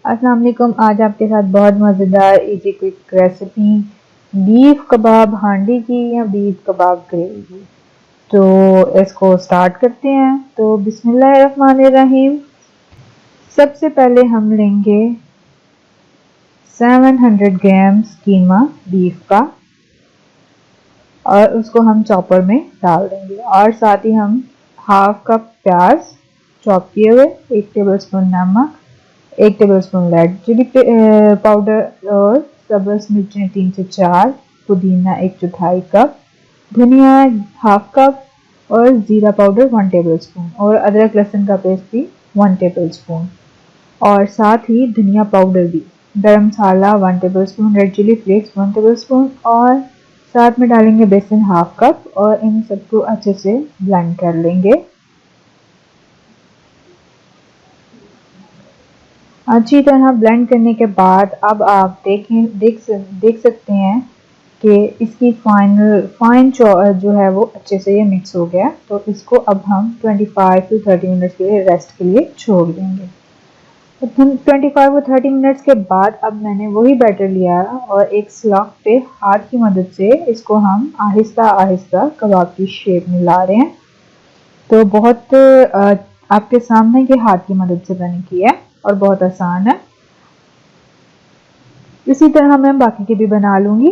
अस्सलाम वालेकुम। आज आपके साथ बहुत मज़ेदार इजी क्विक रेसिपी बीफ कबाब हांडी की या बीफ कबाब ग्रेवी की। तो इसको स्टार्ट करते हैं। तो बिस्मिल्लाहिर्रहमानिर्रहीम। सबसे पहले हम लेंगे 700 ग्राम्स कीमा बीफ का और उसको हम चॉपर में डाल देंगे और साथ ही हम हाफ कप प्याज चॉप किए हुए, 1 टेबलस्पून नमक, 1 टेबलस्पून रेड चिली पाउडर और सब्ज़ मिर्चें 3 से 4, पुदीना 1/4 कप, धनिया हाफ कप और ज़ीरा पाउडर 1 टेबलस्पून और अदरक लहसुन का पेस्ट भी 1 टेबलस्पून और साथ ही धनिया पाउडर भी, garam masala 1 tablespoon, red chilli flakes 1 tablespoon और साथ में डालेंगे बेसन हाफ कप और इन सबको अच्छे से ब्लेंड कर लेंगे। अच्छी तरह ब्लेंड करने के बाद अब आप देख सकते हैं कि इसकी फाइन जो है वो अच्छे से ये मिक्स हो गया। तो इसको अब हम 25 to 30 मिनट्स के लिए रेस्ट के लिए छोड़ देंगे। तो 25 और 30 मिनट्स के बाद अब मैंने वही बैटर लिया और एक स्लॉक पे हाथ की मदद से इसको हम आहिस्ता आहिस्ता कबाब की शेप में ला रहे हैं। तो बहुत आपके सामने के हाथ की मदद से बनी की है और बहुत आसान है। इसी तरह मैं बाकी की भी बना लूँगी।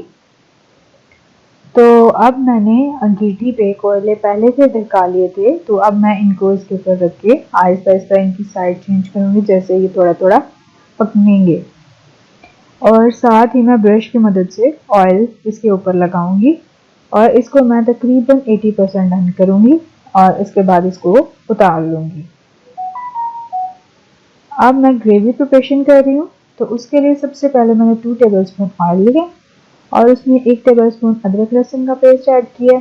तो अब मैंने अंगीठी पे कोयले पहले से ढका लिए थे, तो अब मैं इनको इसके ऊपर रख के आहिस्ता आहिस्ता इनकी साइड चेंज करूँगी जैसे ये थोड़ा थोड़ा पकनेंगे और साथ ही मैं ब्रश की मदद से ऑयल इसके ऊपर लगाऊंगी और इसको मैं तकरीबन 80% डन करूँगी और इसके बाद इसको उतार लूँगी। अब मैं ग्रेवी प्रिपरेशन कर रही हूँ। तो उसके लिए सबसे पहले मैंने 2 टेबलस्पून ऑयल लिया और उसमें 1 टेबलस्पून अदरक लहसुन का पेस्ट ऐड किया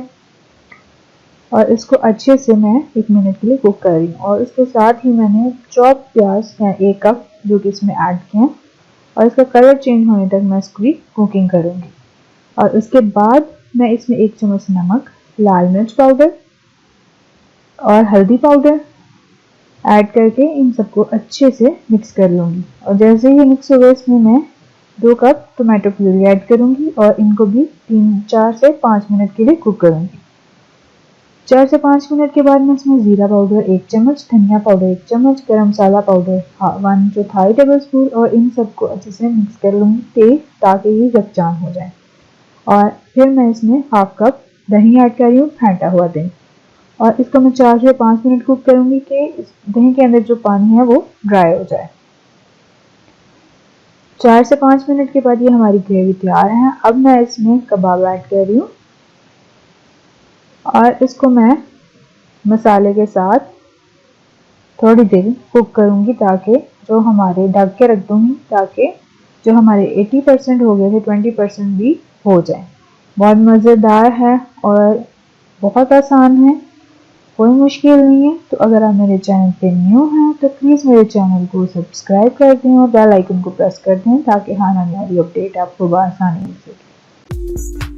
और इसको अच्छे से मैं 1 मिनट के लिए कुक कर रही हूँ और इसके साथ ही मैंने चॉप प्याज 1 कप जो कि इसमें ऐड किया और इसका कलर चेंज होने तक मैं इसकी कुकिंग करूँगी। और उसके बाद मैं इसमें 1 चम्मच नमक, लाल मिर्च पाउडर और हल्दी पाउडर ऐड करके इन सबको अच्छे से मिक्स कर लूँगी और जैसे ही मिक्स हो गया इसमें मैं 2 कप टोमेटो प्यूरी ऐड करूँगी और इनको भी 4 से 5 मिनट के लिए कुक करूँगी। 4 से 5 मिनट के बाद मैं इसमें ज़ीरा पाउडर 1 चम्मच, धनिया पाउडर 1 चम्मच, गरम मसाला पाउडर 1/4 टेबलस्पून और इन सबको अच्छे से मिक्स कर लूँगी ताकि ये यकजान हो जाए। और फिर मैं इसमें हाफ कप दही ऐड कर रही हूँ, फेंटा हुआ दही, और इसको मैं 4 से 5 मिनट कुक करूँगी कि इस दही के अंदर जो पानी है वो ड्राई हो जाए। 4 से 5 मिनट के बाद ये हमारी ग्रेवी तैयार है। अब मैं इसमें कबाब ऐड कर रही हूँ और इसको मैं मसाले के साथ थोड़ी देर कुक करूँगी ताकि जो हमारे ढक के रख दूँगी ताकि जो हमारे 80% हो गए थे 20% भी हो जाए। बहुत मज़ेदार है और बहुत आसान है, कोई मुश्किल नहीं है। तो अगर आप मेरे चैनल पे न्यू हैं तो प्लीज़ मेरे चैनल को सब्सक्राइब कर दें और बेल आइकन को प्रेस कर दें ताकि आने वाली अपडेट आपको आसानी मिल सके।